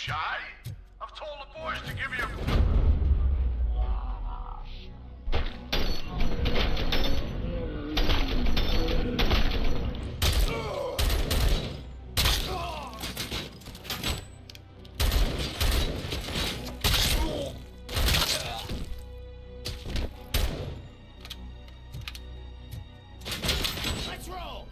shy? I've told the boys to give you... Let's roll!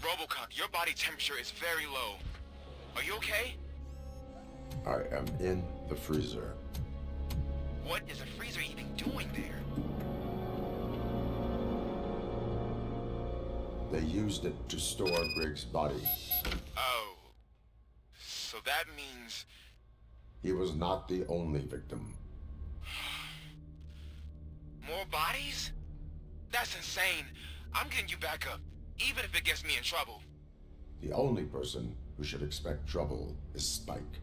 RoboCop, your body temperature is very low. Are you okay? I am in the freezer. What is a freezer even doing there? They used it to store Briggs' body. Oh. So that means... He was not the only victim. more bodies? That's insane. I'm getting you back up, even if it gets me in trouble. The only person who should expect trouble is Spike.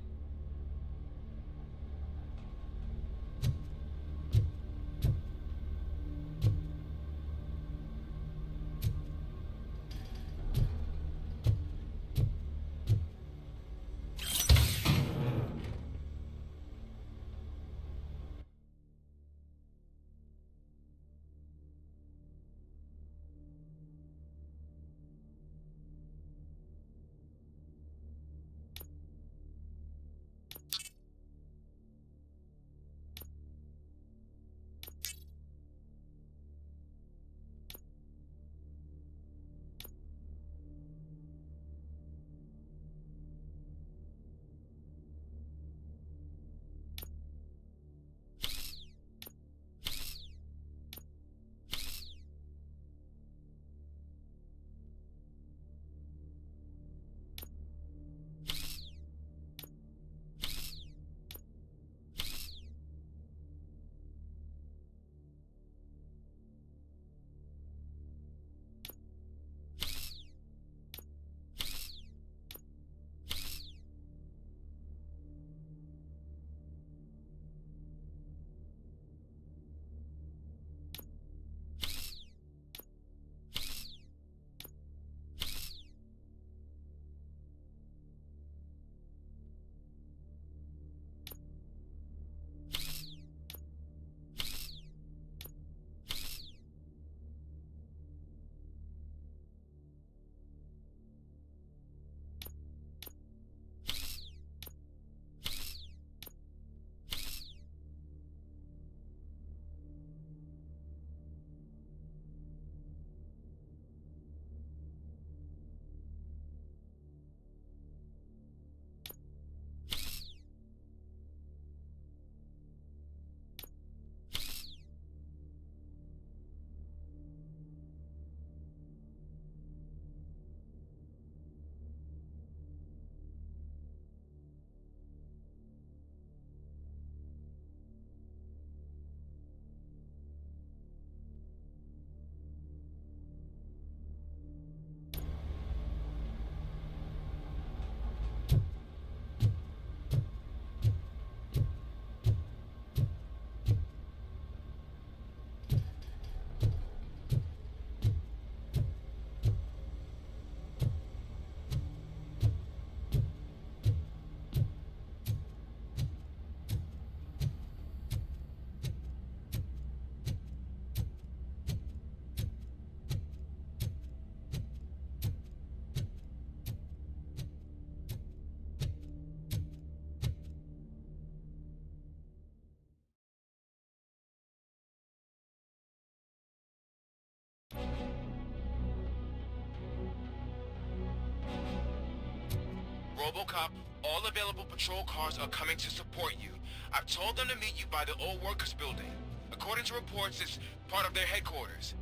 RoboCop, all available patrol cars are coming to support you. I've told them to meet you by the old workers building. According to reports, it's part of their headquarters.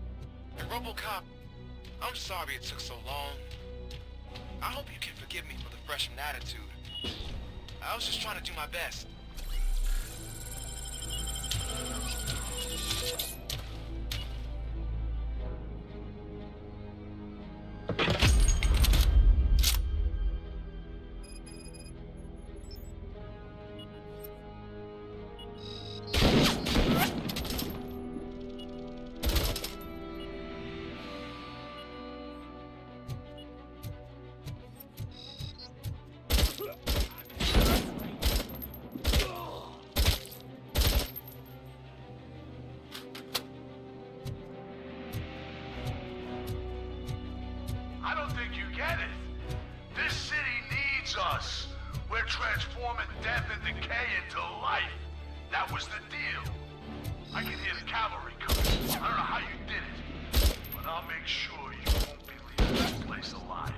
And RoboCop, I'm sorry it took so long. I hope you can forgive me for the freshman attitude. I was just trying to do my best. I don't think you get it. This city needs us. We're transforming death and decay into life. That was the deal. I can hear the cavalry coming. I don't know how you did it, but I'll make sure you won't be leaving. this place alive.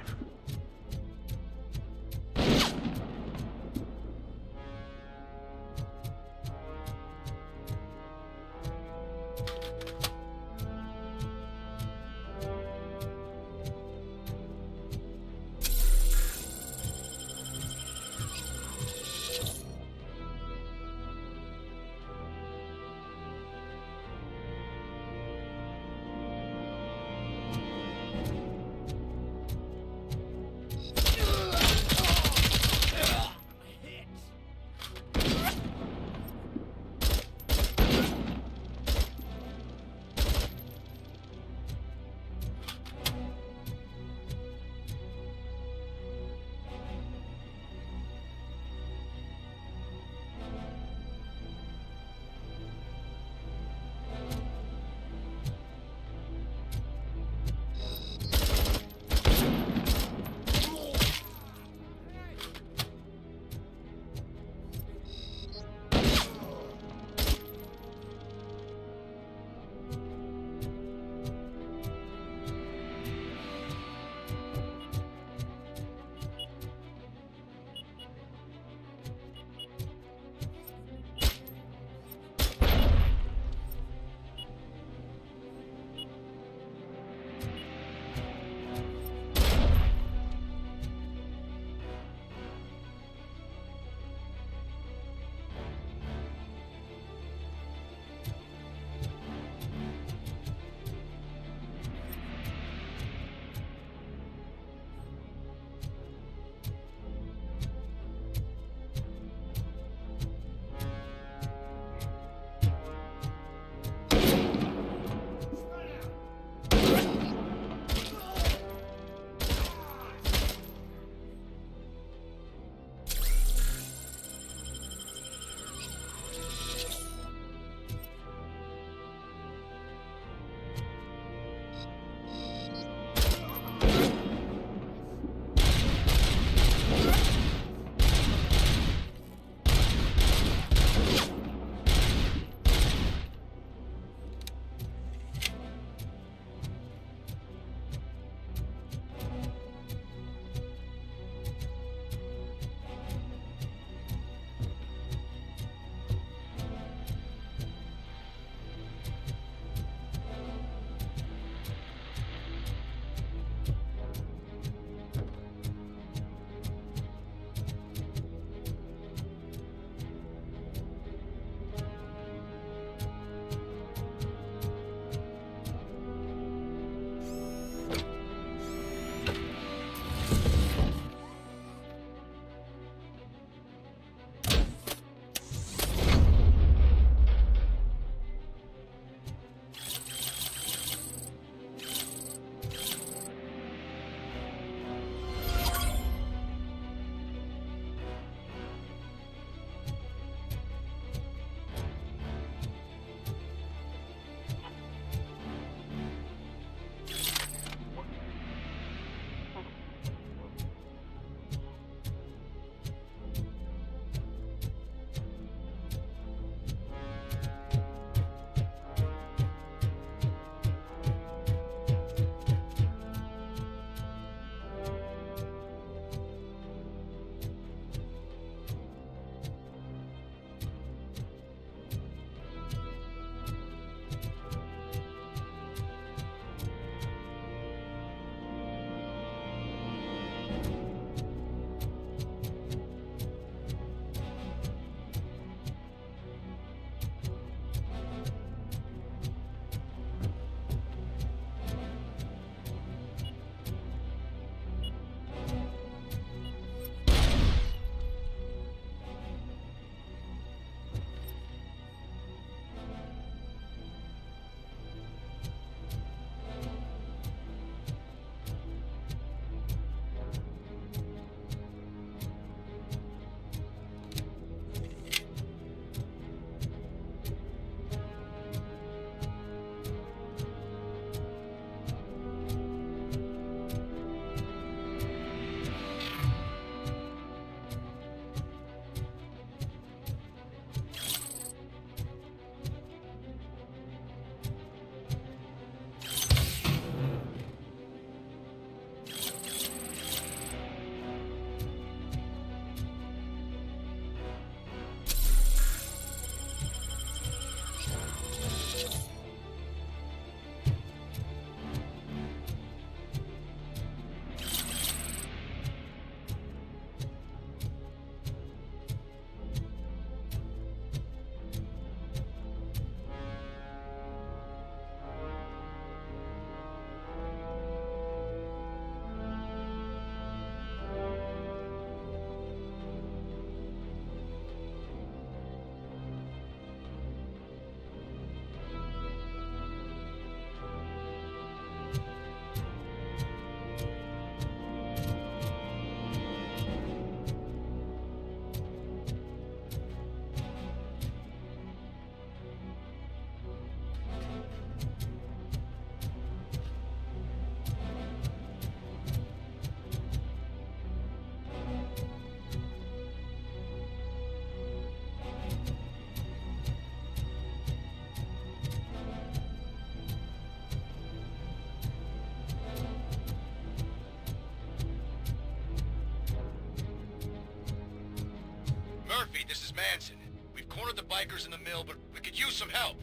Murphy, this is Manson. We've cornered the bikers in the mill, but we could use some help.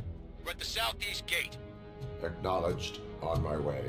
We're at the southeast gate. Acknowledged. On my way.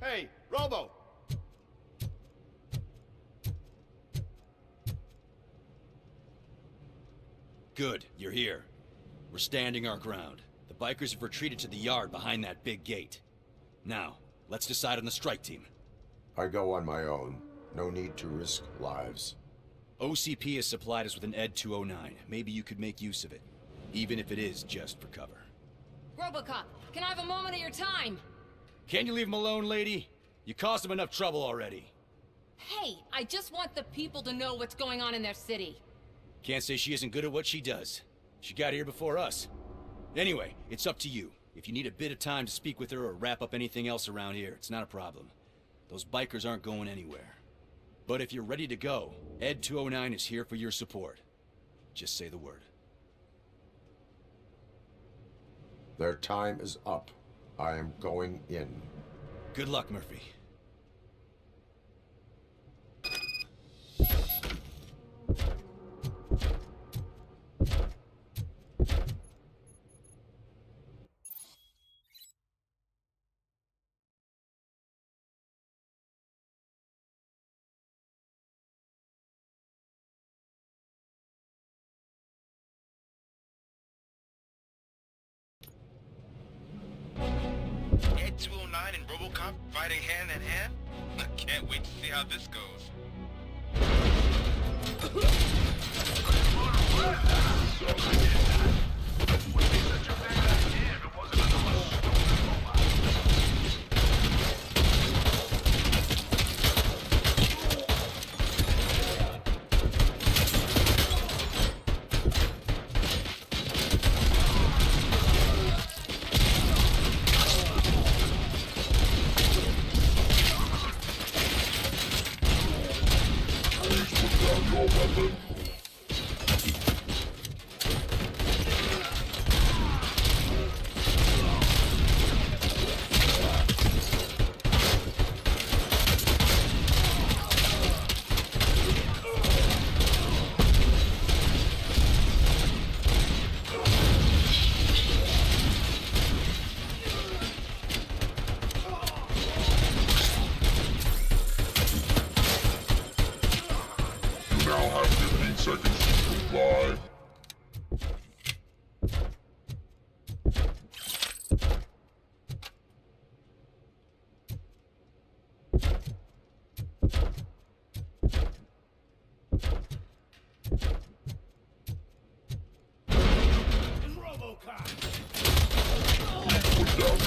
Hey, Robo! Good, you're here. We're standing our ground. The bikers have retreated to the yard behind that big gate. Now, let's decide on the strike team. I go on my own. No need to risk lives. OCP has supplied us with an ED 209. Maybe you could make use of it, even if it is just for cover. RoboCop, can I have a moment of your time? Can't you leave him alone, lady? You caused him enough trouble already. Hey, I just want the people to know what's going on in their city. Can't say she isn't good at what she does. She got here before us. Anyway, it's up to you. If you need a bit of time to speak with her or wrap up anything else around here, it's not a problem. Those bikers aren't going anywhere. But if you're ready to go, ED 209 is here for your support. Just say the word. Their time is up. I am going in. Good luck, Murphy. Ed 209 and RoboCop fighting hand in hand? I can't wait to see how this goes.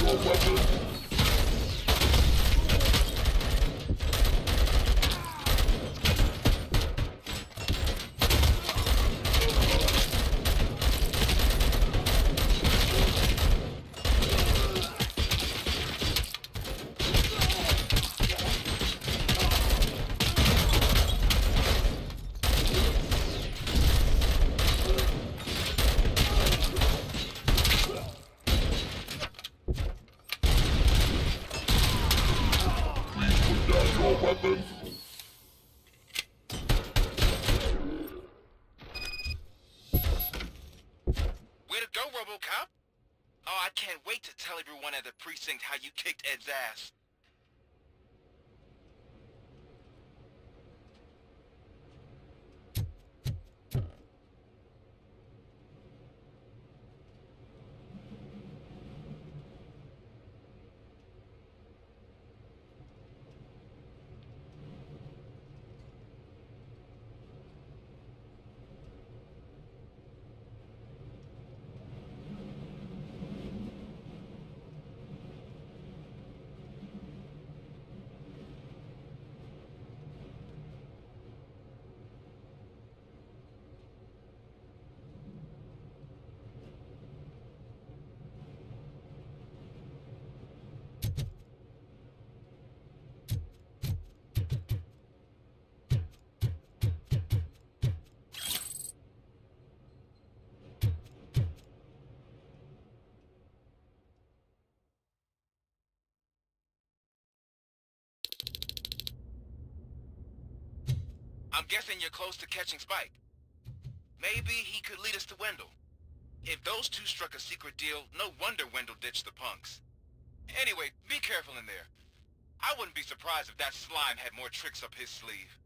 Way to go, RoboCop! Oh, I can't wait to tell everyone at the precinct how you kicked Ed's ass. I'm guessing you're close to catching Spike. Maybe he could lead us to Wendell. If those two struck a secret deal, no wonder Wendell ditched the punks. Anyway, be careful in there. I wouldn't be surprised if that slime had more tricks up his sleeve.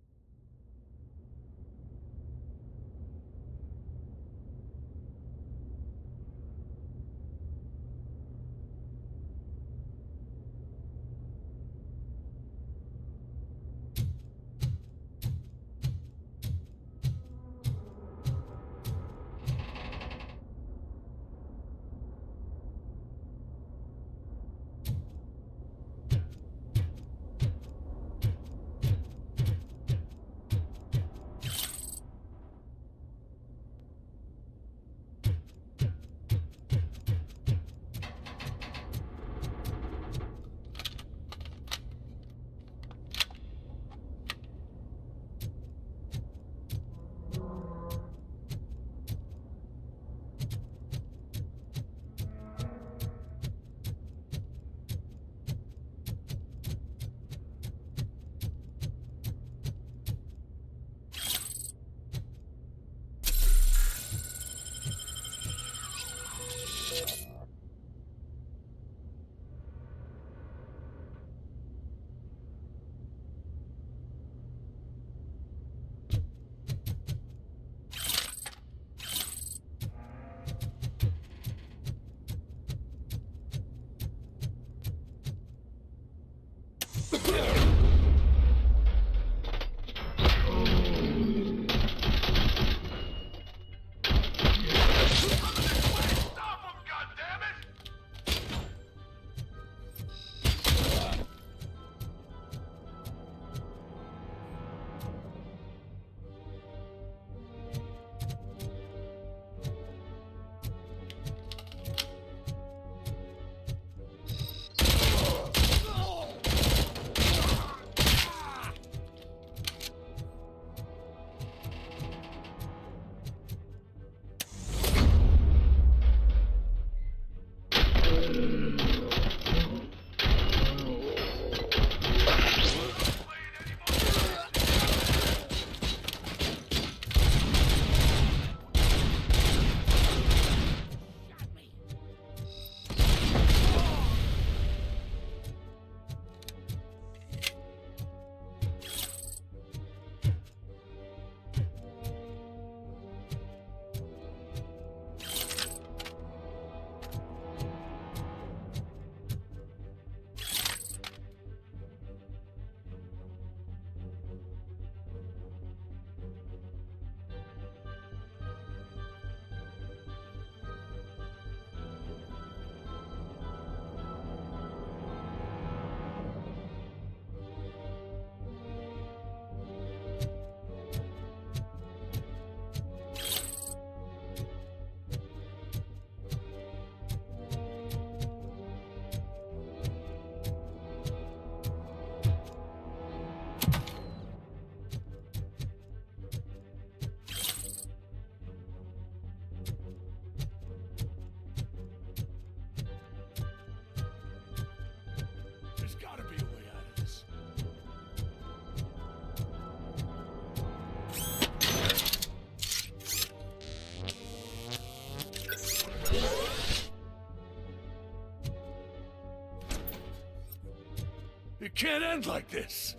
It can't end like this.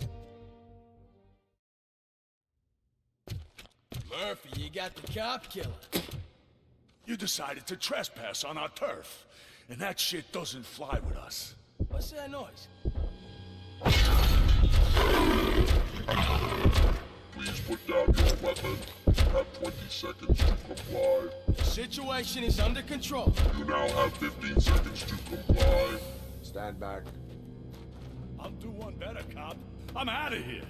Murphy, you got the cop killer. You decided to trespass on our turf, and that shit doesn't fly with us. What's that noise? Please put down your weapon. You have 20 seconds to comply. The situation is under control. You now have 15 seconds to comply. Stand back. I'll do one better, cop. I'm out of here.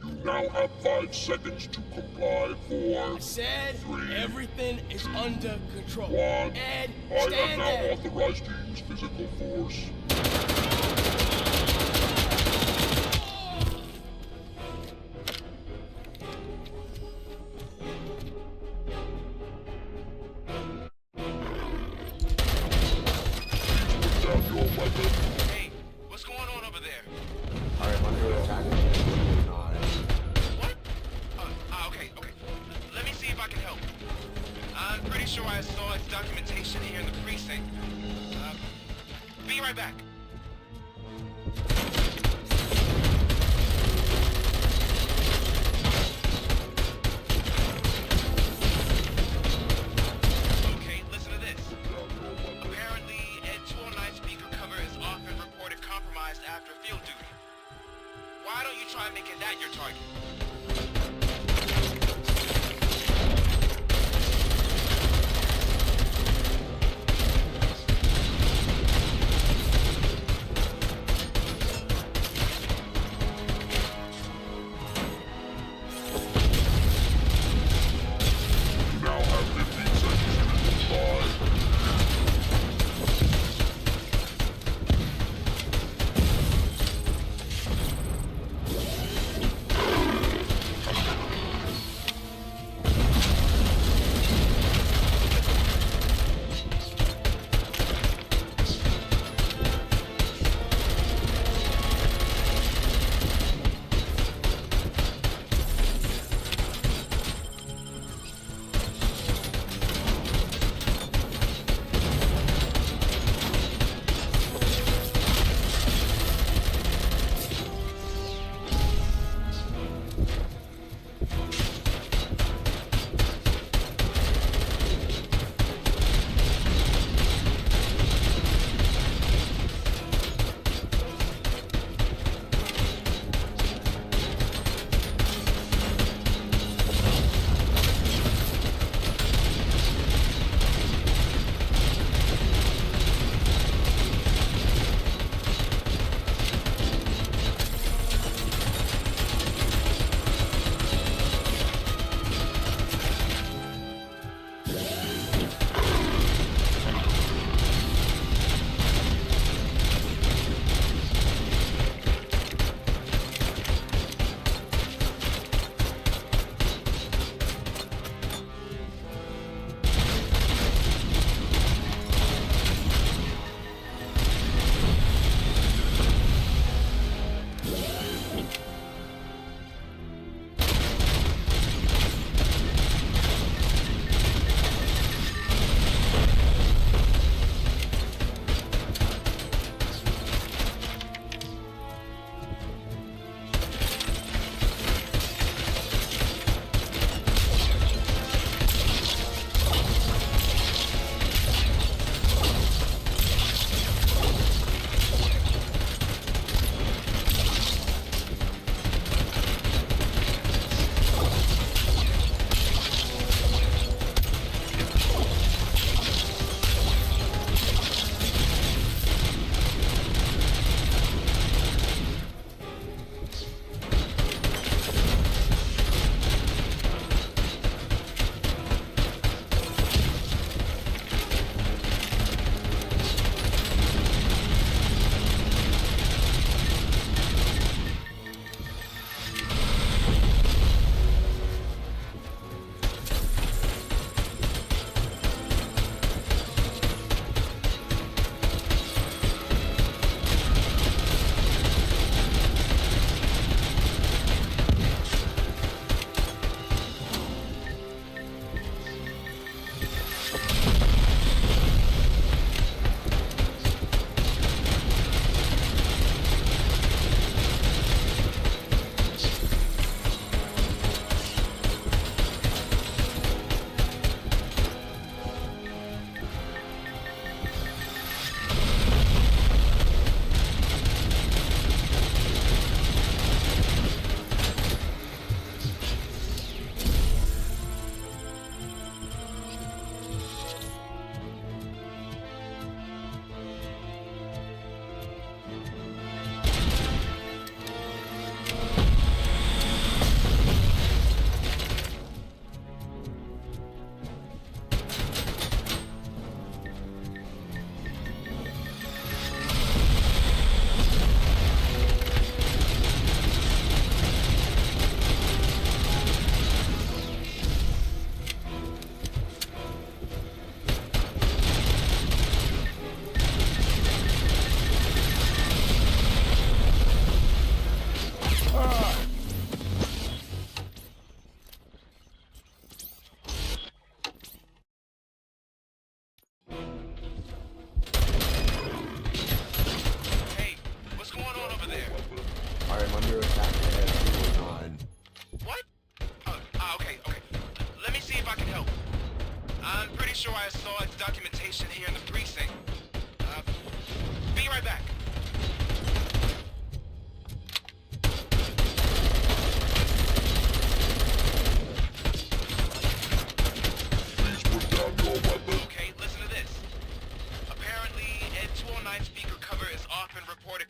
You now have 5 seconds to comply. 4, I said 3, everything is under control. 1. Ed, I am stand now there. authorized to use physical force. Please put down your weapon. Hey, what's going on over there? I am under attack. What? Okay. Let me see if I can help. I'm pretty sure I saw its documentation here in the precinct. Be right back. Okay, listen to this. Apparently, Ed 209 speaker cover is often reported compromised after field duty. Why don't you try making that your target? You now have 15 seconds to comply.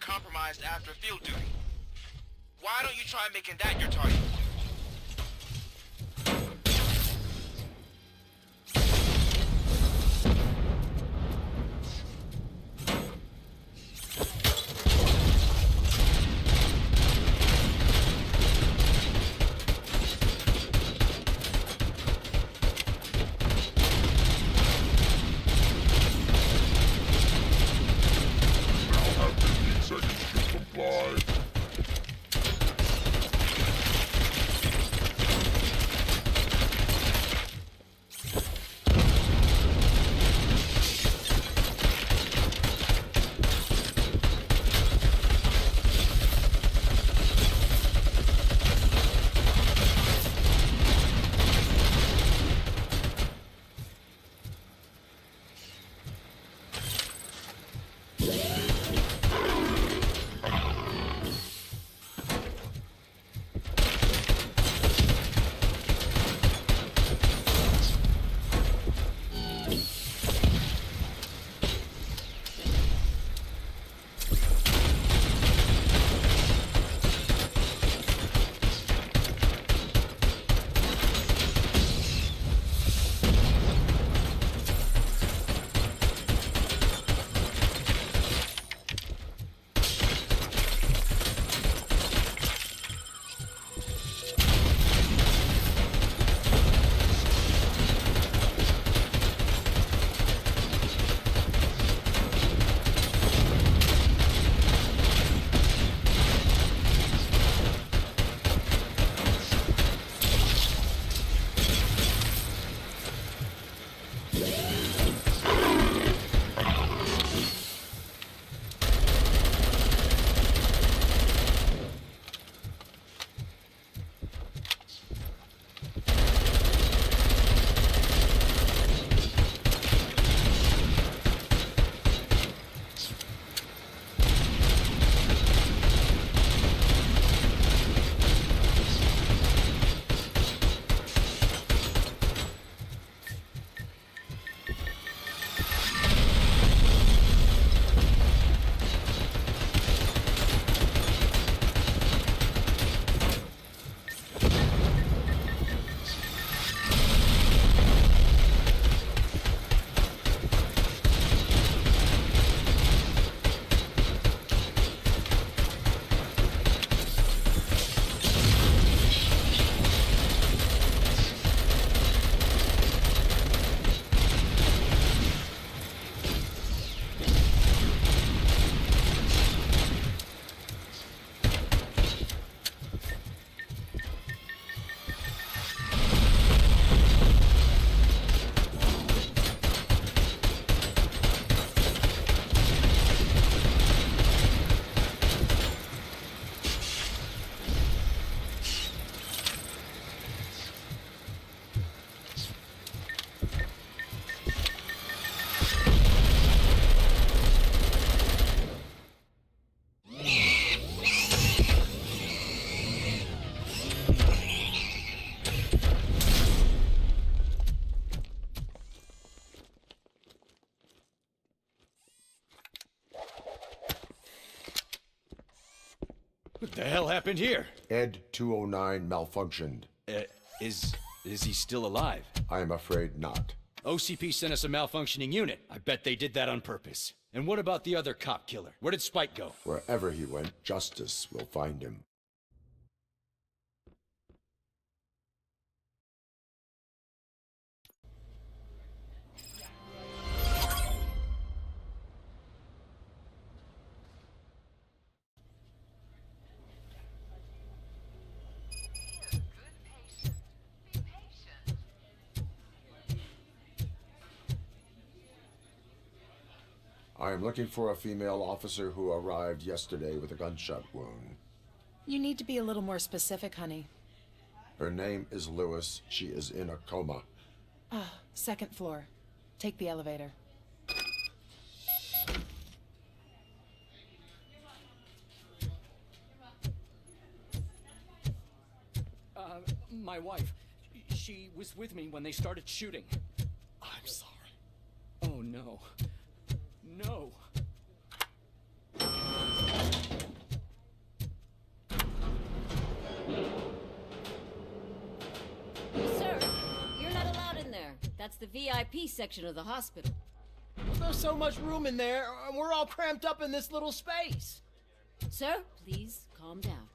compromised after field duty. Why don't you try making that your target? What the hell happened here? Ed 209 malfunctioned. Is he still alive? I am afraid not. OCP sent us a malfunctioning unit. I bet they did that on purpose. And what about the other cop killer? Where did Spike go? Wherever he went, justice will find him. I am looking for a female officer who arrived yesterday with a gunshot wound. You need to be a little more specific, honey. Her name is Lewis. She is in a coma. Second floor. Take the elevator. My wife. She was with me when they started shooting. I'm sorry. Oh, no. No. That's the VIP section of the hospital. There's so much room in there, and we're all cramped up in this little space. Sir, please calm down.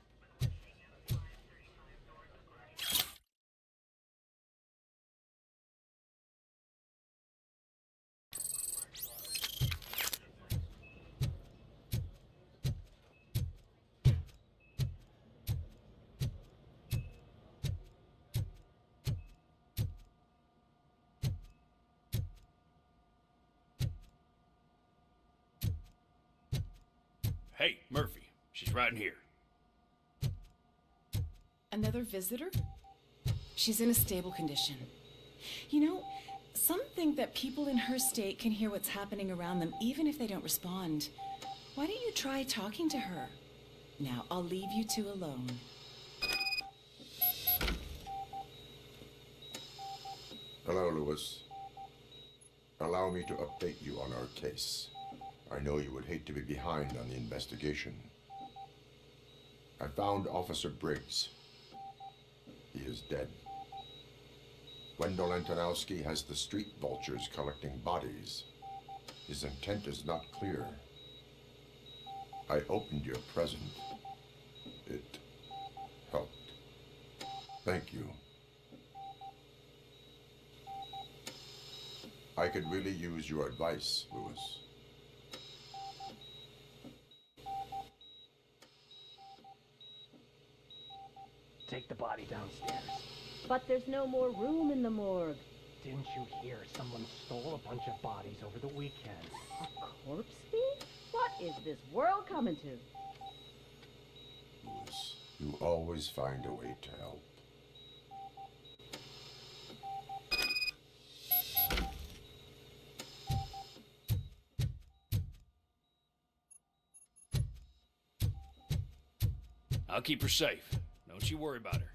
Hey, Murphy. She's right in here. Another visitor? She's in a stable condition. You know, some think that people in her state can hear what's happening around them even if they don't respond. Why don't you try talking to her? Now, I'll leave you two alone. Hello, Lewis. Allow me to update you on our case. I know you would hate to be behind on the investigation. I found Officer Briggs. He is dead. Wendell Antonowski has the street vultures collecting bodies. His intent is not clear. I opened your present. It helped. Thank you. I could really use your advice, Lewis. Take the body downstairs. But there's no more room in the morgue. Didn't you hear someone stole a bunch of bodies over the weekend? A corpse thief? What is this world coming to? Lewis, you always find a way to help. I'll keep her safe. Don't you worry about her.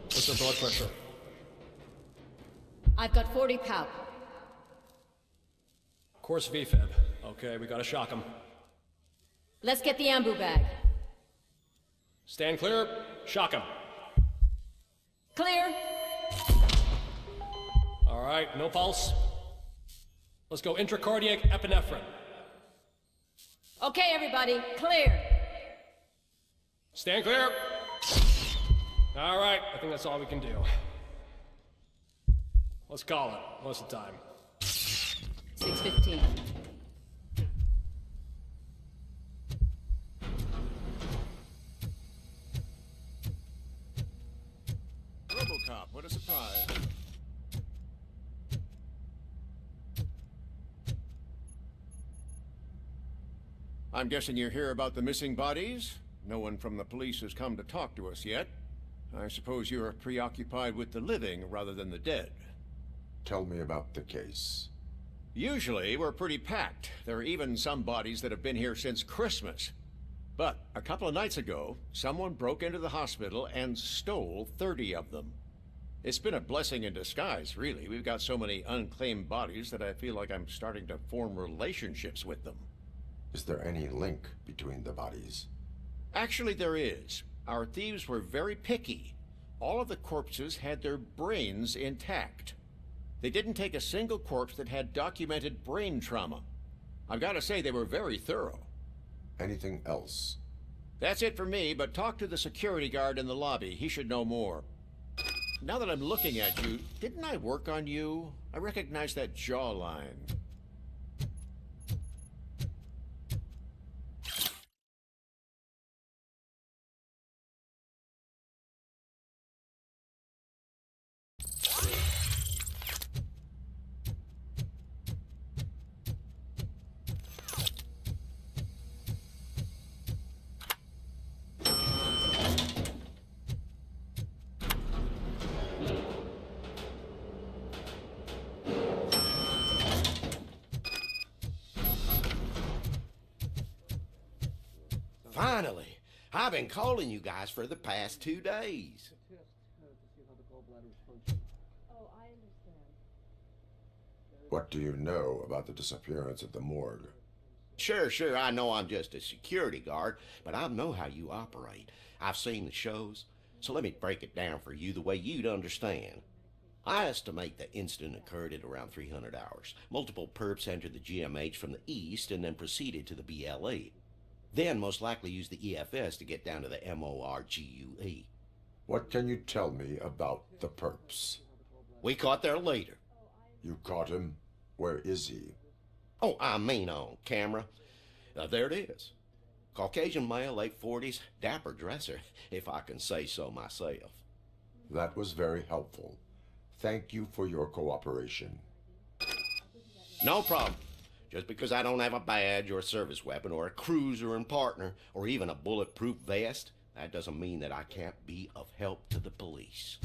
What's her blood pressure? I've got 40 pow. Course VFib. Okay, we gotta shock him. Let's get the ambu bag. Stand clear. Shock him. Clear. All right, no pulse. Let's go intracardiac epinephrine. Okay, everybody, clear. Stand clear. All right, I think that's all we can do. Let's call it. What's the time? 6:15. RoboCop, what a surprise. I'm guessing you're here about the missing bodies? No one from the police has come to talk to us yet. I suppose you're preoccupied with the living rather than the dead. Tell me about the case. Usually, we're pretty packed. There are even some bodies that have been here since Christmas. But a couple of nights ago, someone broke into the hospital and stole 30 of them. It's been a blessing in disguise, really. We've got so many unclaimed bodies that I feel like I'm starting to form relationships with them. Is there any link between the bodies? Actually, there is. Our thieves were very picky. All of the corpses had their brains intact. They didn't take a single corpse that had documented brain trauma. I've got to say, they were very thorough. Anything else? That's it for me, but talk to the security guard in the lobby. He should know more. Now that I'm looking at you, didn't I work on you? I recognize that jawline. Finally! I've been calling you guys for the past 2 days. Oh, I understand. What do you know about the disappearance at the morgue? Sure, I know I'm just a security guard, but I know how you operate. I've seen the shows, so let me break it down for you the way you'd understand. I estimate the incident occurred at around 300 hours. Multiple perps entered the GMH from the east and then proceeded to the BLE. Then most likely used the EFS to get down to the MORGUE. What can you tell me about the perps? We caught their leader. You caught him? Where is he? Oh, I mean on camera. There it is. Caucasian male, late 40s, dapper dresser, if I can say so myself. That was very helpful. Thank you for your cooperation. No problem. Just because I don't have a badge or a service weapon or a cruiser and partner or even a bulletproof vest, that doesn't mean that I can't be of help to the police.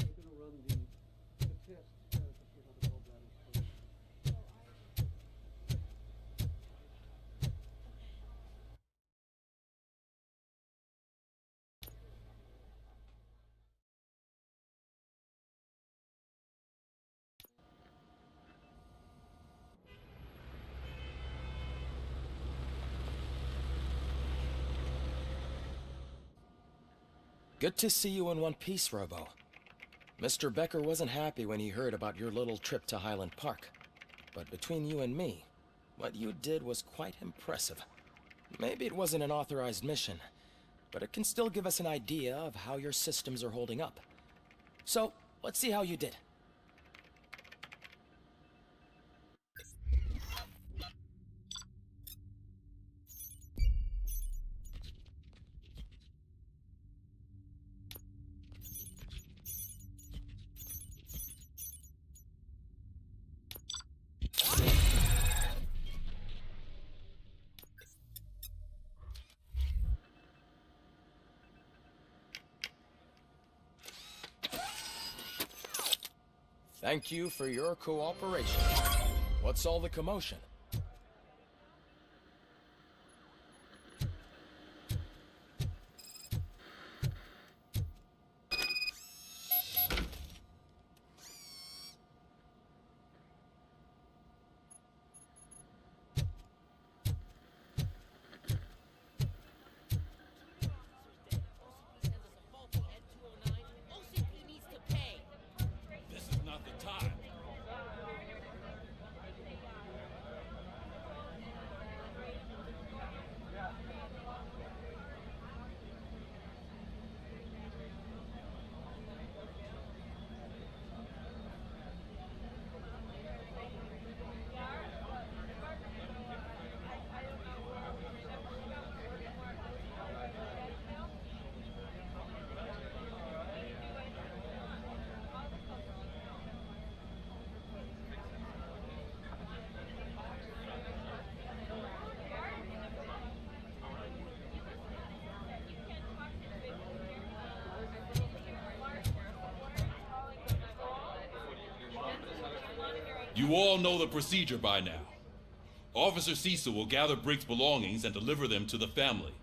Good to see you in one piece, Robo. Mr. Becker wasn't happy when he heard about your little trip to Highland Park. But between you and me, what you did was quite impressive. Maybe it wasn't an authorized mission, but it can still give us an idea of how your systems are holding up. So, let's see how you did. Thank you for your cooperation. What's all the commotion? You all know the procedure by now. Officer Cecil will gather Briggs' belongings and deliver them to the family.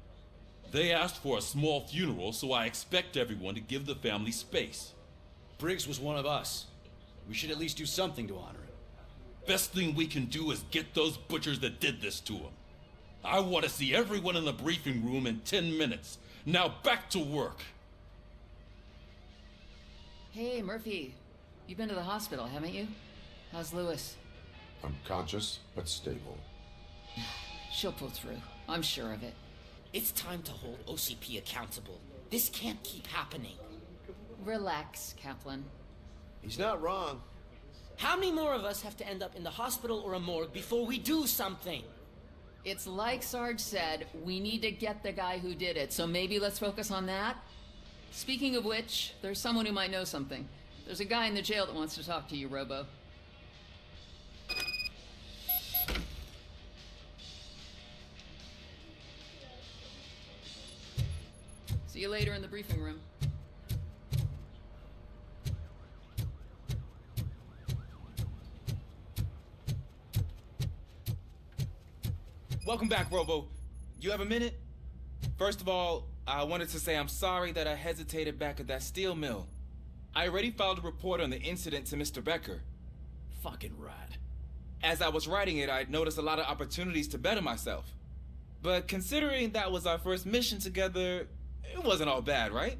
They asked for a small funeral, so I expect everyone to give the family space. Briggs was one of us. We should at least do something to honor him. Best thing we can do is get those butchers that did this to him. I want to see everyone in the briefing room in 10 minutes. Now back to work. Hey, Murphy. You've been to the hospital, haven't you? How's Lewis? Unconscious, but stable. She'll pull through. I'm sure of it. It's time to hold OCP accountable. This can't keep happening. Relax, Kaplan. He's not wrong. How many more of us have to end up in the hospital or a morgue before we do something? It's like Sarge said, we need to get the guy who did it, so maybe let's focus on that? Speaking of which, there's someone who might know something. There's a guy in the jail that wants to talk to you, Robo. See you later in the briefing room. Welcome back, Robo. You have a minute? First of all, I wanted to say I'm sorry that I hesitated back at that steel mill. I already filed a report on the incident to Mr. Becker. Fucking rat. As I was writing it, I noticed a lot of opportunities to better myself. But considering that was our first mission together, it wasn't all bad, right?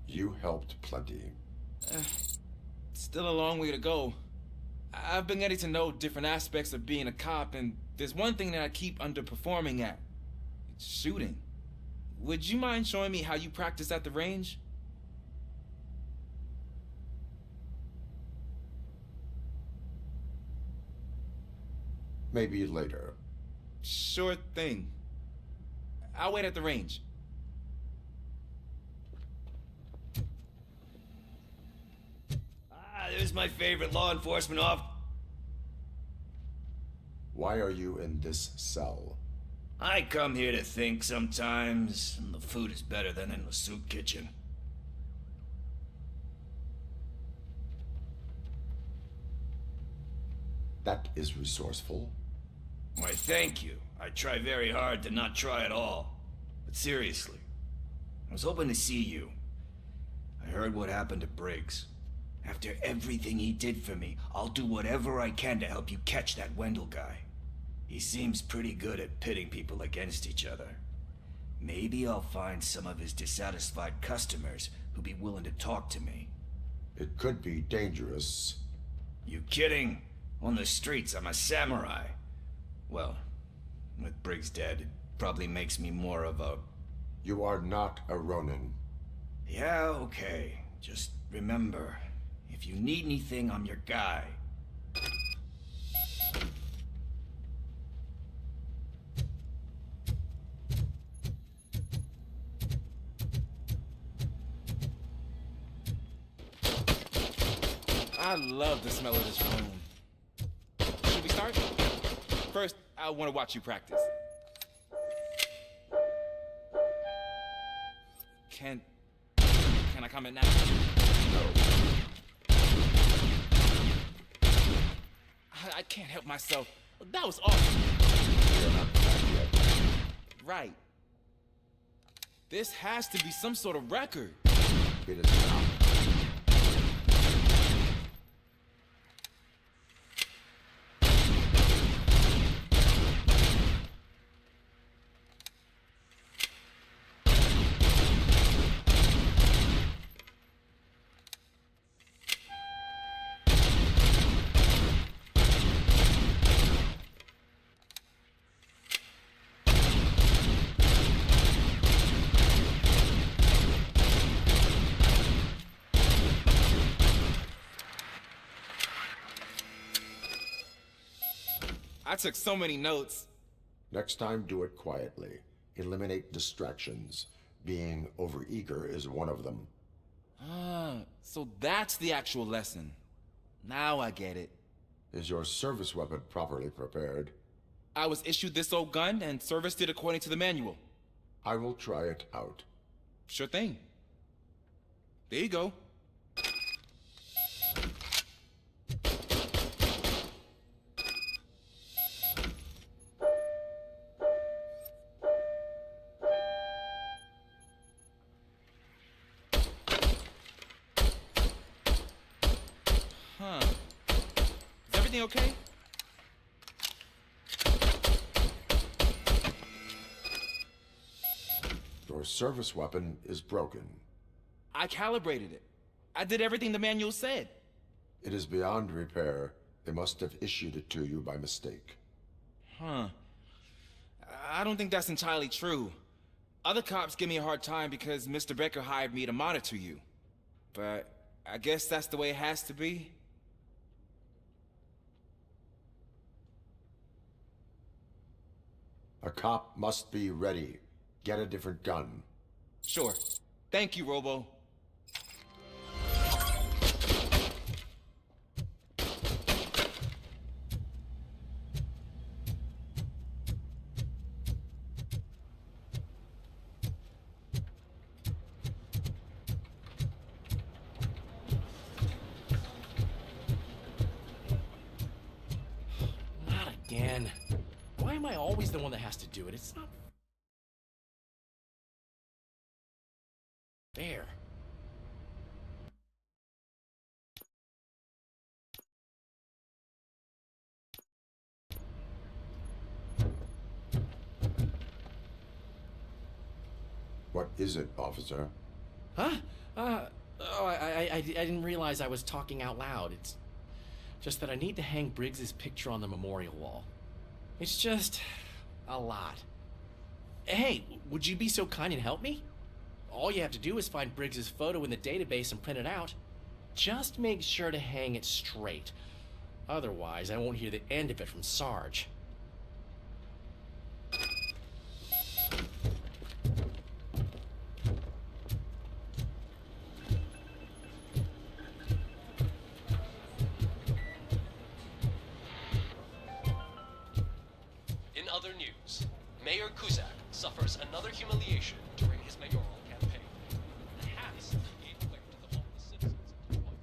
You helped plenty. Still a long way to go. I've been getting to know different aspects of being a cop, and there's one thing that I keep underperforming at. It's shooting. Would you mind showing me how you practice at the range? Maybe later. Sure thing. I'll wait at the range. There's my favorite law enforcement off. Why are you in this cell? I come here to think sometimes, and the food is better than in the soup kitchen. That is resourceful. Why, thank you. I try very hard to not try at all. But seriously, I was hoping to see you. I heard what happened to Briggs. After everything he did for me, I'll do whatever I can to help you catch that Wendell guy. He seems pretty good at pitting people against each other. Maybe I'll find some of his dissatisfied customers who'll be willing to talk to me. It could be dangerous. You kidding? On the streets, I'm a samurai. Well, with Briggs dead, it probably makes me more of a... You are not a Ronin. Yeah, okay. Just remember, if you need anything, I'm your guy. I love the smell of this room. Should we start? First, I want to watch you practice. Can I comment now? No. I can't help myself. That was awesome. You're not back yet. Right. This has to be some sort of record. It is not. I took so many notes. Next time, do it quietly. Eliminate distractions. Being overeager is one of them. Ah, so that's the actual lesson. Now I get it. Is your service weapon properly prepared? I was issued this old gun and serviced it according to the manual. I will try it out. Sure thing. There you go. Huh. Is everything okay? Your service weapon is broken. I calibrated it. I did everything the manual said. It is beyond repair. They must have issued it to you by mistake. Huh. I don't think that's entirely true. Other cops give me a hard time because Mr. Becker hired me to monitor you. But I guess that's the way it has to be. A cop must be ready. Get a different gun. Sure. Thank you, Robo. Not again. Why am I always the one that has to do it? It's not fair. What is it, officer? Huh? I didn't realize I was talking out loud. It's just that I need to hang Briggs's picture on the memorial wall. It's just a lot. Hey, would you be so kind and help me? All you have to do is find Briggs's photo in the database and print it out. Just make sure to hang it straight. Otherwise, I won't hear the end of it from Sarge. In other news, Mayor Kuzak suffers another humiliation during his mayoral campaign. The hats he equipped the homeless citizens of the point.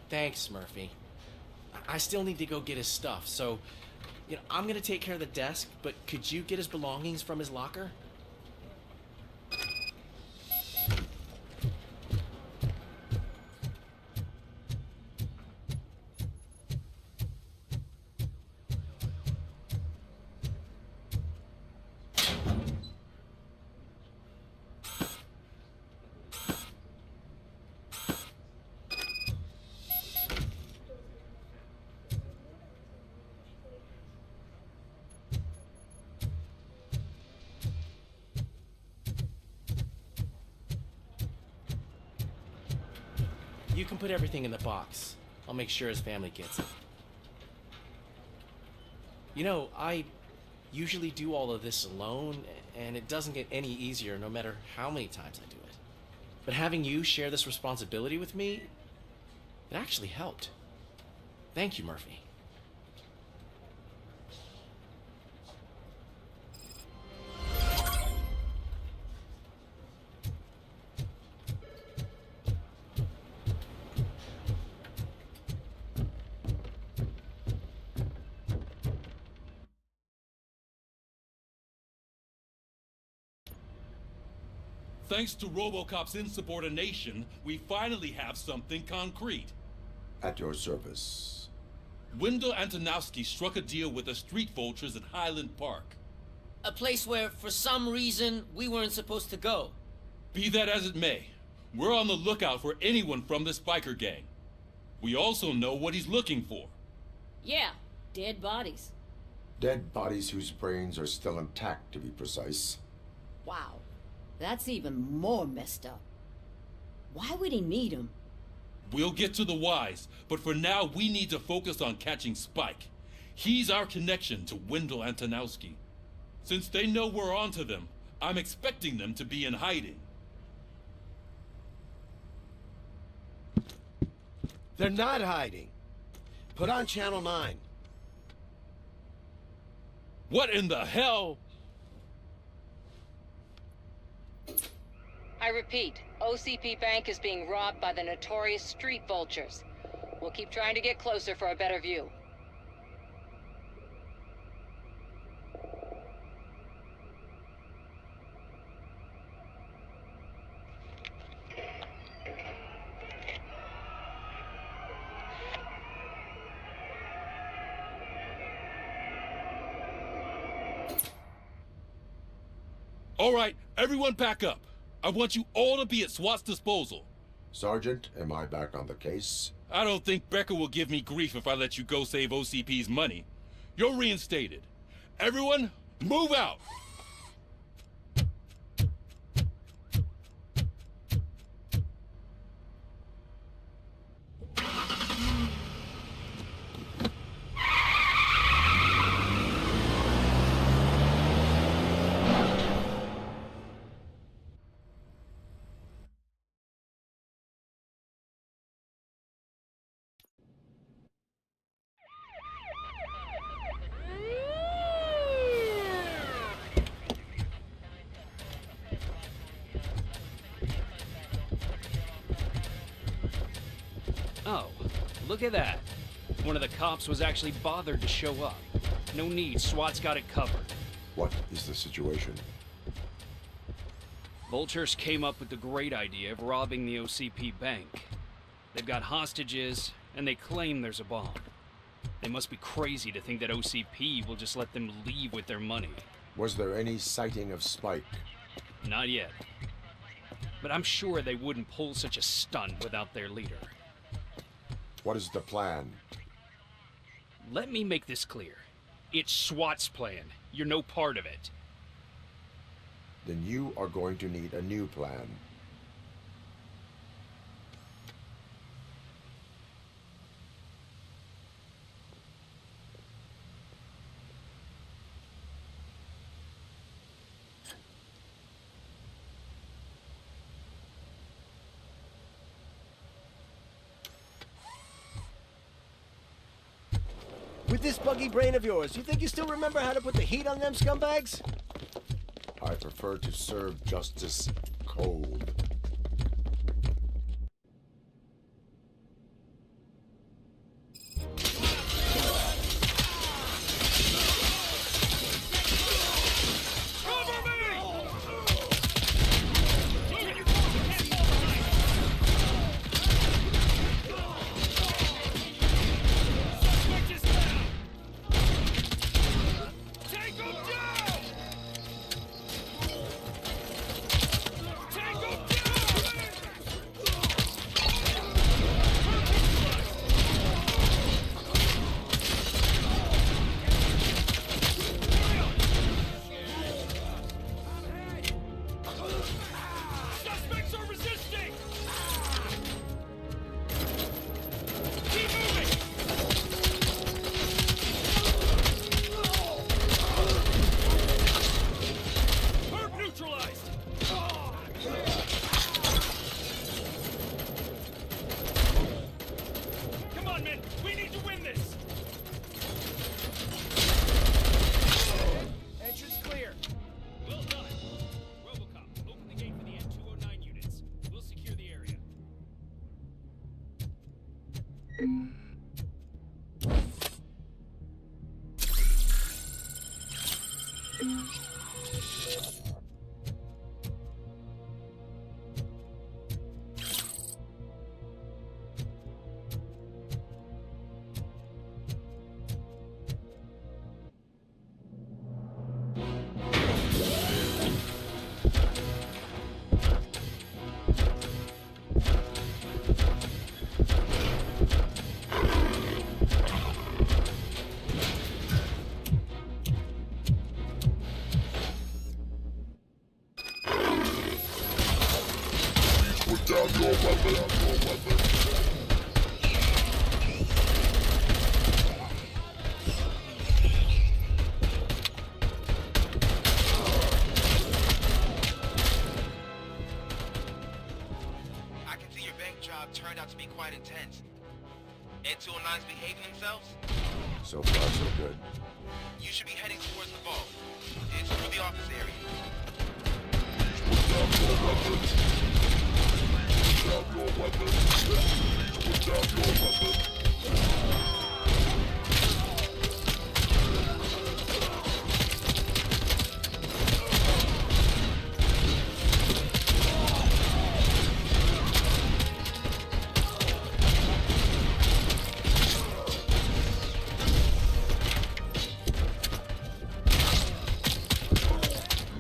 Thanks, Murphy. I still need to go get his stuff, so, I'm gonna take care of the desk, but could you get his belongings from his locker? You can put everything in the box. I'll make sure his family gets it. I usually do all of this alone, and it doesn't get any easier no matter how many times I do it. But having you share this responsibility with me, it actually helped. Thank you, Murphy. Thanks to RoboCop's insubordination, we finally have something concrete. At your service. Wendell Antonowski struck a deal with the street vultures at Highland Park. A place where, for some reason, we weren't supposed to go. Be that as it may, we're on the lookout for anyone from this biker gang. We also know what he's looking for. Yeah, dead bodies. Dead bodies whose brains are still intact, to be precise. Wow. That's even more messed up. Why would he need him? We'll get to the whys, but for now we need to focus on catching Spike. He's our connection to Wendell Antonowski. Since they know we're onto them, I'm expecting them to be in hiding. They're not hiding. Put on Channel 9. What in the hell? I repeat, OCP Bank is being robbed by the notorious street vultures. We'll keep trying to get closer for a better view. All right, everyone pack up. I want you all to be at SWAT's disposal. Sergeant, am I back on the case? I don't think Becker will give me grief if I let you go save OCP's money. You're reinstated. Everyone, move out! Oh, look at that. One of the cops was actually bothered to show up. No need, SWAT's got it covered. What is the situation? Vultures came up with the great idea of robbing the OCP bank. They've got hostages, and they claim there's a bomb. They must be crazy to think that OCP will just let them leave with their money. Was there any sighting of Spike? Not yet. But I'm sure they wouldn't pull such a stunt without their leader. What is the plan? Let me make this clear. It's SWAT's plan. You're no part of it. Then you are going to need a new plan. With this buggy brain of yours, you think you still remember how to put the heat on them scumbags? I prefer to serve justice cold. Turned out to be quite intense. And 209's behaving themselves? So far, so good. You should be heading towards the vault. It's through the office area. Put down your weapon.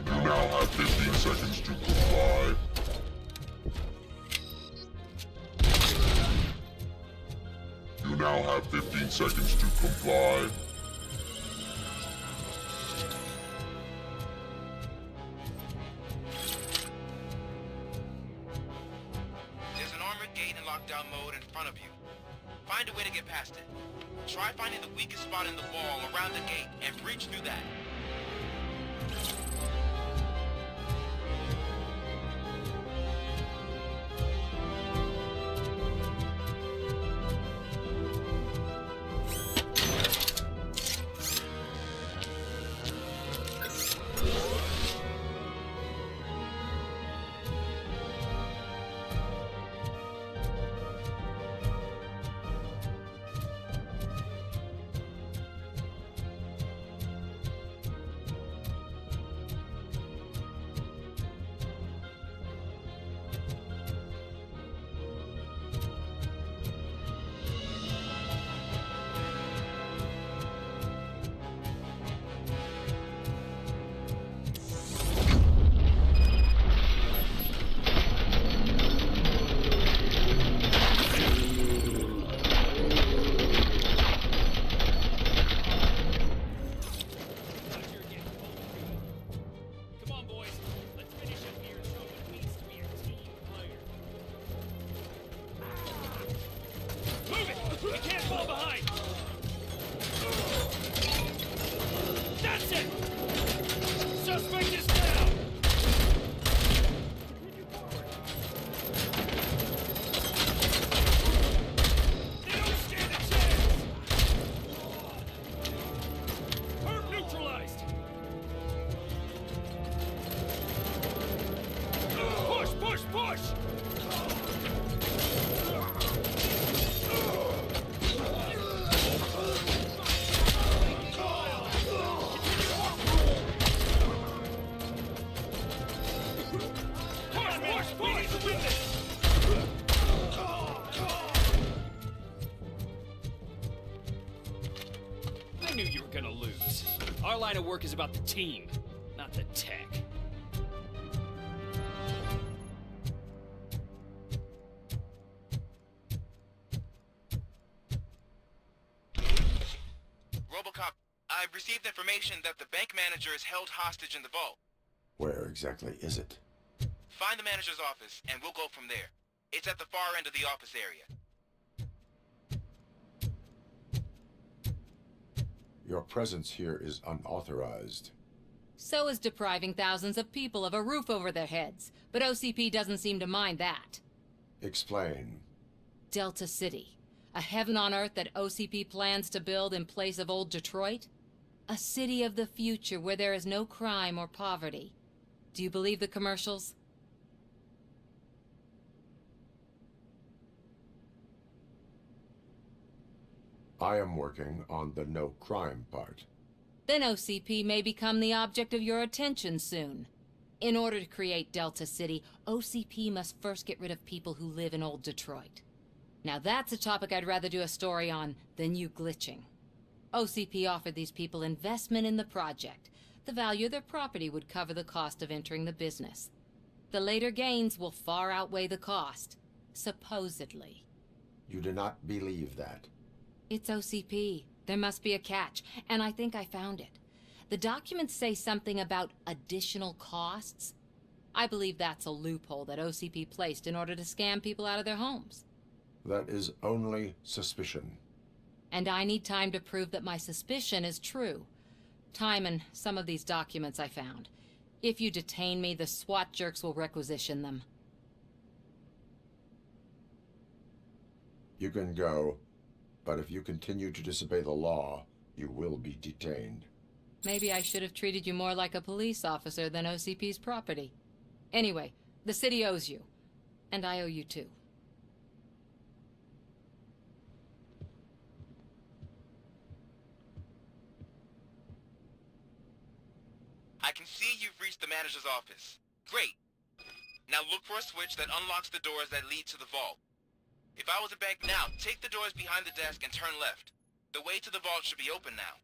You now have 15 seconds to comply. 15 seconds to comply. There's an armored gate in lockdown mode in front of you. Find a way to get past it. Try finding the weakest spot in the wall around the gate and breach through that. I knew you were gonna lose. Our line of work is about the team, not the tech. RoboCop, I've received information that the bank manager is held hostage in the vault. Where exactly is it? Find the manager's office, and we'll go from there. It's at the far end of the office area. Your presence here is unauthorized. So is depriving thousands of people of a roof over their heads. But OCP doesn't seem to mind that. Explain. Delta City. A heaven on earth that OCP plans to build in place of old Detroit? A city of the future where there is no crime or poverty. Do you believe the commercials? I am working on the no crime part. Then OCP may become the object of your attention soon. In order to create Delta City, OCP must first get rid of people who live in old Detroit. Now that's a topic I'd rather do a story on than you glitching. OCP offered these people investment in the project. The value of their property would cover the cost of entering the business. The later gains will far outweigh the cost, supposedly. You do not believe that? It's OCP. There must be a catch, and I think I found it. The documents say something about additional costs. I believe that's a loophole that OCP placed in order to scam people out of their homes. That is only suspicion. And I need time to prove that my suspicion is true. Time and some of these documents I found. If you detain me, the SWAT jerks will requisition them. You can go. But if you continue to disobey the law, you will be detained. Maybe I should have treated you more like a police officer than OCP's property. Anyway, the city owes you. And I owe you too. I can see you've reached the manager's office. Great. Now look for a switch that unlocks the doors that lead to the vault. If I was a bank now, take the doors behind the desk and turn left. The way to the vault should be open now.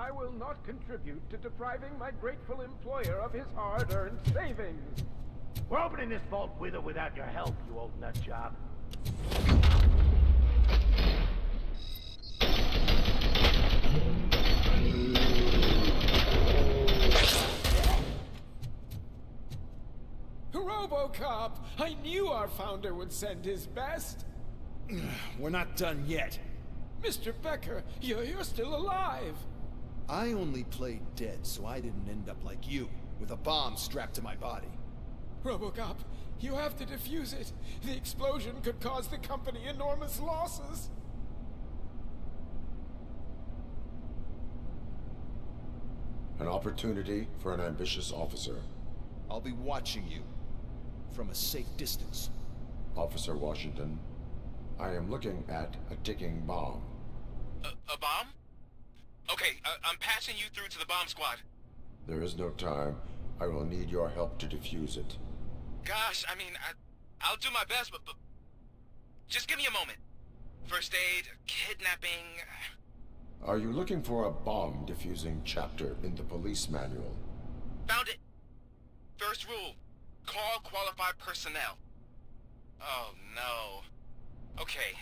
I will not contribute to depriving my grateful employer of his hard-earned savings. We're opening this vault with or without your help, you old nut job. RoboCop! I knew our founder would send his best. We're not done yet. Mr. Becker, you're still alive. I only played dead, so I didn't end up like you, with a bomb strapped to my body. RoboCop, you have to defuse it. The explosion could cause the company enormous losses. An opportunity for an ambitious officer. I'll be watching you, from a safe distance. Officer Washington, I am looking at a ticking bomb. A bomb? Okay, I'm passing you through to the bomb squad. There is no time. I will need your help to defuse it. Gosh, I mean, I'll do my best, but just give me a moment. First aid, kidnapping... Are you looking for a bomb defusing chapter in the police manual? Found it. First rule, call qualified personnel. Oh, no. Okay,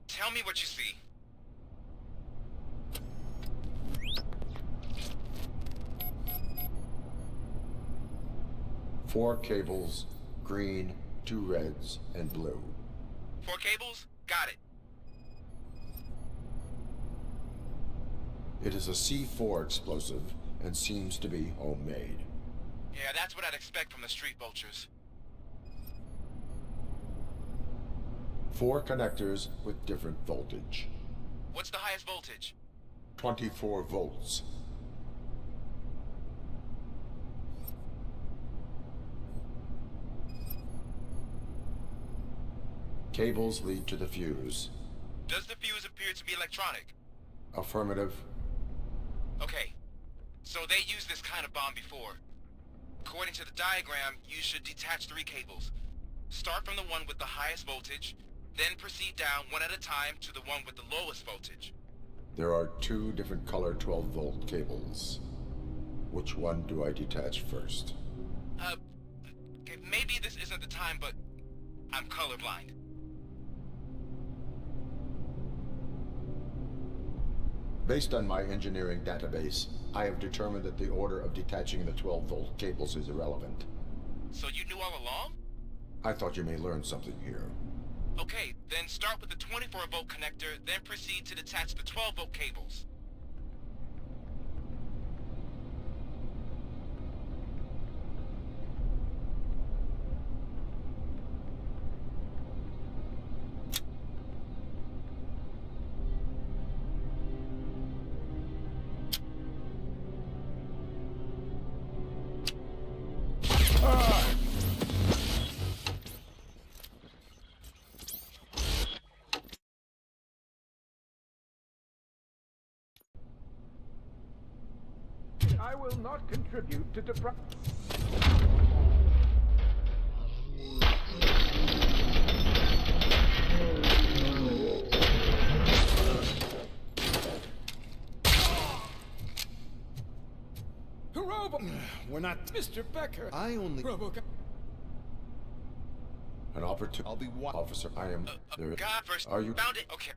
tell me what you see. Four cables, green, 2 reds, and blue. 4 cables? Got it. It is a C4 explosive and seems to be homemade. Yeah, that's what I'd expect from the street vultures. 4 connectors with different voltage. What's the highest voltage? 24 volts. Cables lead to the fuse. Does the fuse appear to be electronic? Affirmative. Okay, so they used this kind of bomb before. According to the diagram, you should detach 3 cables. Start from the one with the highest voltage, then proceed down one at a time to the one with the lowest voltage. There are 2 different color 12-volt cables. Which one do I detach first? Okay, maybe this isn't the time, but I'm colorblind. Based on my engineering database, I have determined that the order of detaching the 12-volt cables is irrelevant. So you knew all along? I thought you may learn something here. Okay, then start with the 24-volt connector, then proceed to detach the 12-volt cables. I will not contribute to deprive... We're not... Mr. Becker! I only... RoboCop... An opportunity... I'll be Officer, I am... there... God first. Are you... Found it? Okay.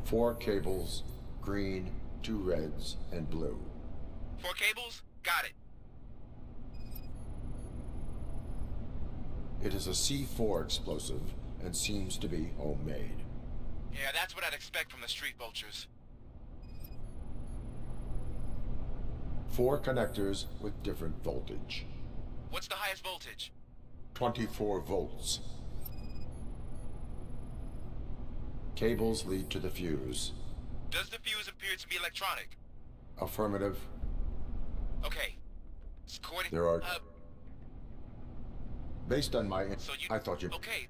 Four cables, green, 2 reds, and blue. 4 cables? Got it. It is a C4 explosive and seems to be homemade. Yeah, that's what I'd expect from the street vultures. 4 connectors with different voltage. What's the highest voltage? 24 volts. Cables lead to the fuse. Does the fuse appear to be electronic? Affirmative. Okay. According... There are... Based on my... So you... I thought you... Okay.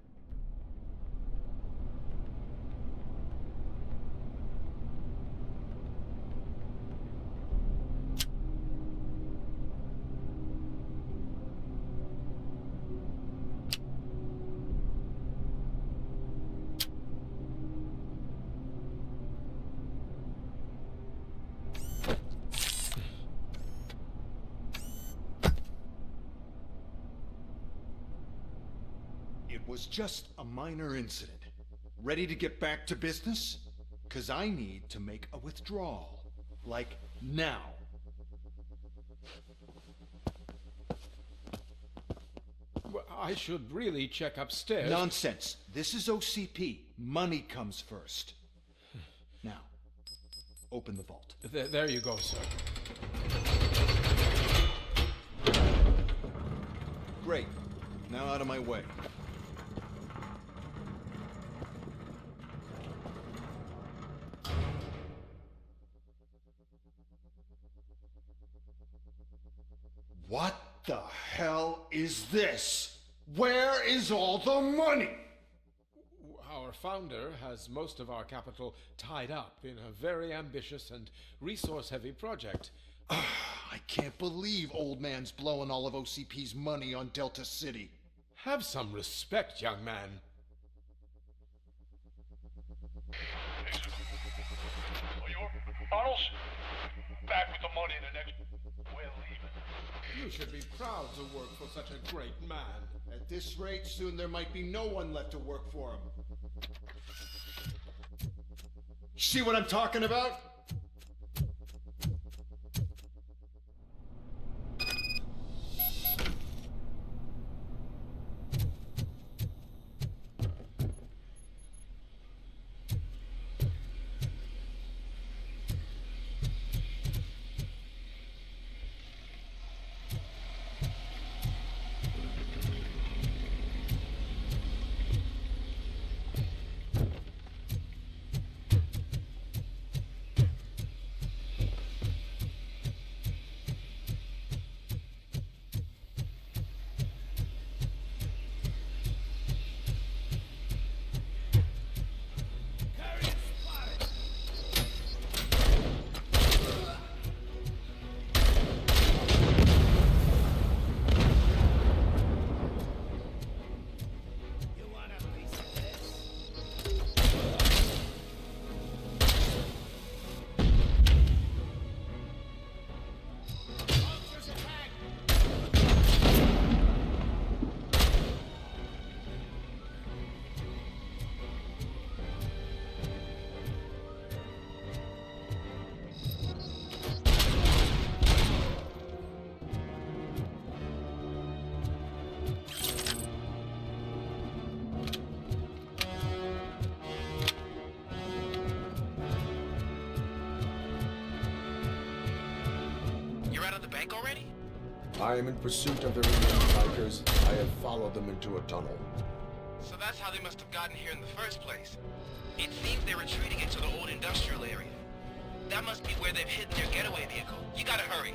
was just a minor incident. Ready to get back to business? 'Cause I need to make a withdrawal. Like, now. Well, I should really check upstairs. Nonsense. This is OCP. Money comes first. Now, open the vault. There you go, sir. Great. Now out of my way. What the hell is this? Where is all the money? Our founder has most of our capital tied up in a very ambitious and resource-heavy project. I can't believe old man's blowing all of OCP's money on Delta City. Have some respect, young man. Tunnels? Back with the money in the next... We're leaving. You should be proud to work for such a great man. At this rate, soon there might be no one left to work for him. See what I'm talking about? Already? I am in pursuit of the remaining bikers. I have followed them into a tunnel. So that's how they must have gotten here in the first place. It seems they're retreating into the old industrial area. That must be where they've hidden their getaway vehicle. You gotta hurry.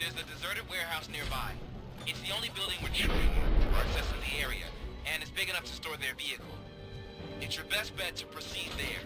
There's a deserted warehouse nearby. It's the only building with truck or access in the area, and it's big enough to store their vehicle. It's your best bet to proceed there.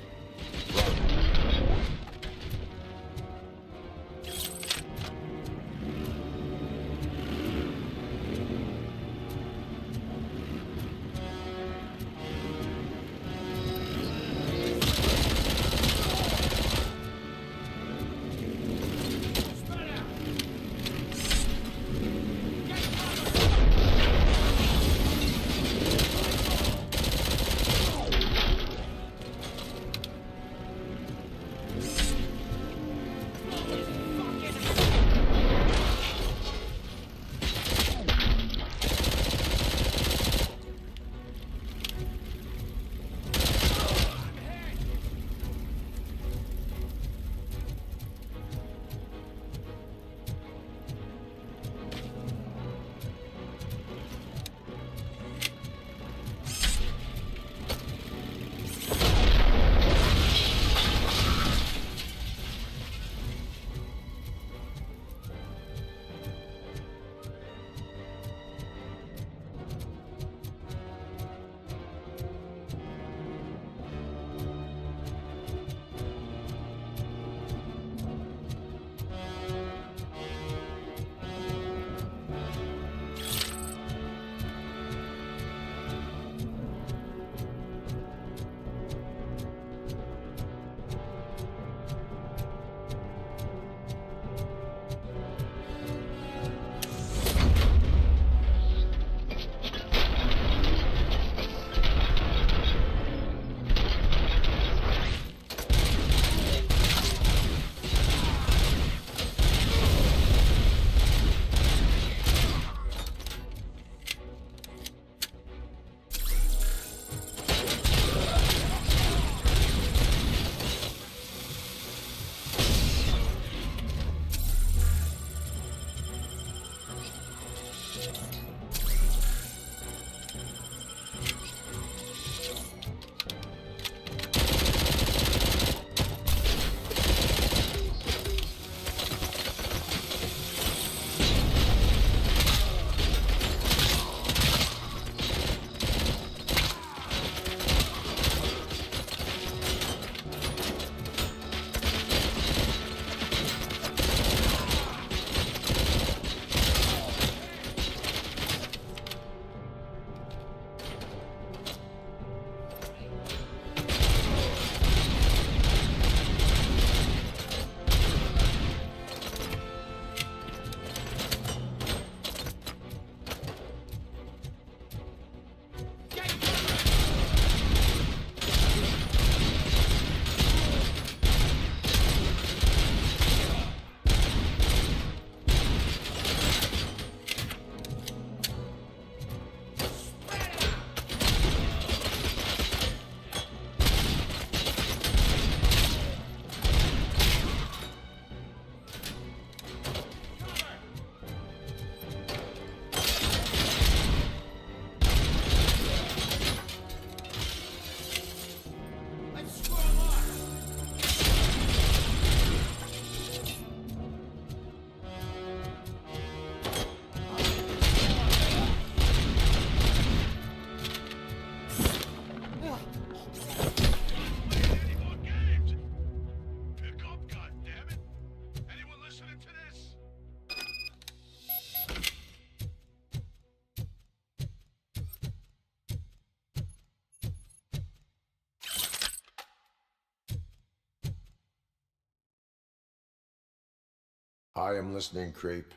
I am listening, Creep.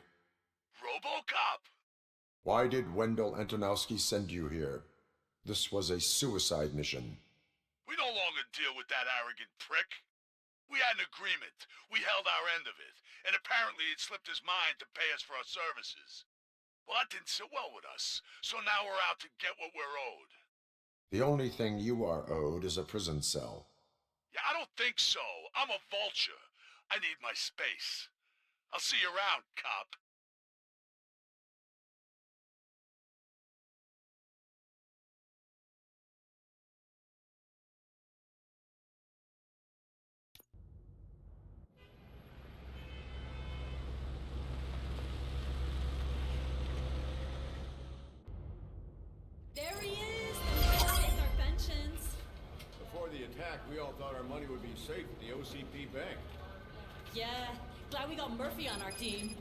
RoboCop! Why did Wendell Antonowski send you here? This was a suicide mission. We no longer deal with that arrogant prick. We had an agreement. We held our end of it, and apparently it slipped his mind to pay us for our services. Well, that didn't sit well with us, so now we're out to get what we're owed. The only thing you are owed is a prison cell. Yeah, I don't think so. I'm a vulture. I need my space. I'll see you around, cop. There he is! The man with our pensions. Before the attack, we all thought our money would be safe at the OCP bank. Yeah, glad we got Murphy on our team.